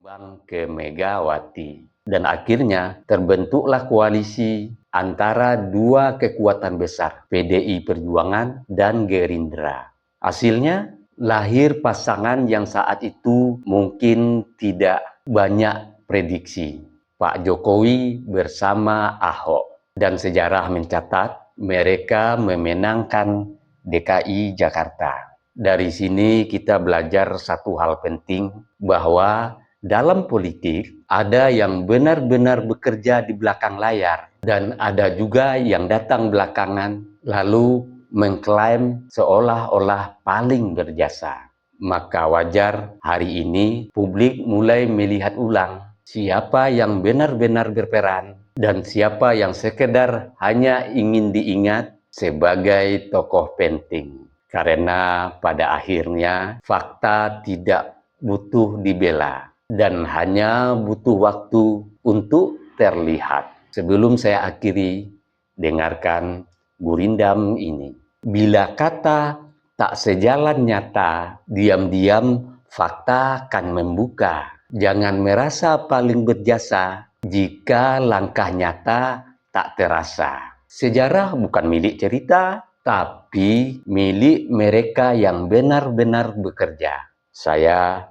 Bang ke Megawati. Dan akhirnya terbentuklah koalisi antara dua kekuatan besar, PDI Perjuangan dan Gerindra. Hasilnya lahir pasangan yang saat itu mungkin tidak banyak prediksi. Pak Jokowi bersama Ahok. Dan sejarah mencatat mereka memenangkan DKI Jakarta. Dari sini kita belajar satu hal penting, bahwa dalam politik ada yang benar-benar bekerja di belakang layar dan ada juga yang datang belakangan lalu mengklaim seolah-olah paling berjasa. Maka wajar hari ini publik mulai melihat ulang siapa yang benar-benar berperan dan siapa yang sekedar hanya ingin diingat sebagai tokoh penting. Karena pada akhirnya fakta tidak butuh dibela dan hanya butuh waktu untuk terlihat. Sebelum saya akhiri, dengarkan gurindam ini. Bila kata tak sejalan nyata, diam-diam fakta akan membuka. Jangan merasa paling berjasa jika langkah nyata tak terasa. Sejarah bukan milik cerita, tapi milik mereka yang benar-benar bekerja. Saya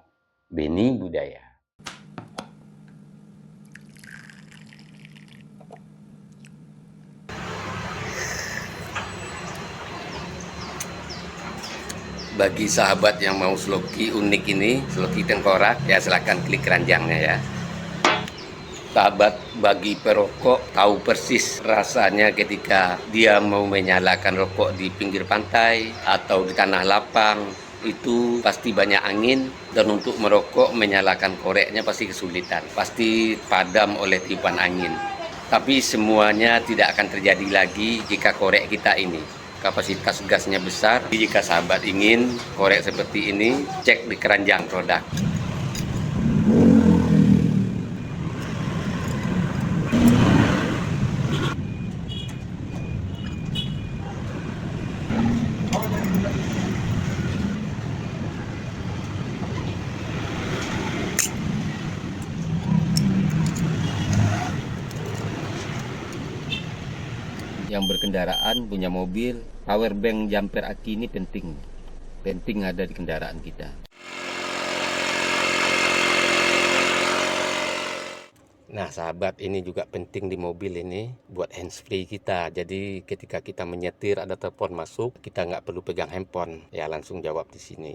Beni Budaya. Bagi sahabat yang mau sloki unik ini, sloki tengkorak, ya silahkan klik keranjangnya ya. Sahabat bagi perokok tahu persis rasanya ketika dia mau menyalakan rokok di pinggir pantai atau di tanah lapang. Itu pasti banyak angin dan untuk merokok menyalakan koreknya pasti kesulitan. Pasti padam oleh tiupan angin. Tapi semuanya tidak akan terjadi lagi jika korek kita ini kapasitas gasnya besar. Jika sahabat ingin korek seperti ini, cek di keranjang produk. Yang berkendaraan punya mobil, power bank jumper aki ini penting ada di kendaraan kita. Nah sahabat, ini juga penting di mobil ini buat handsfree kita. Jadi ketika kita menyetir ada telepon masuk, kita nggak perlu pegang handphone, ya langsung jawab di sini.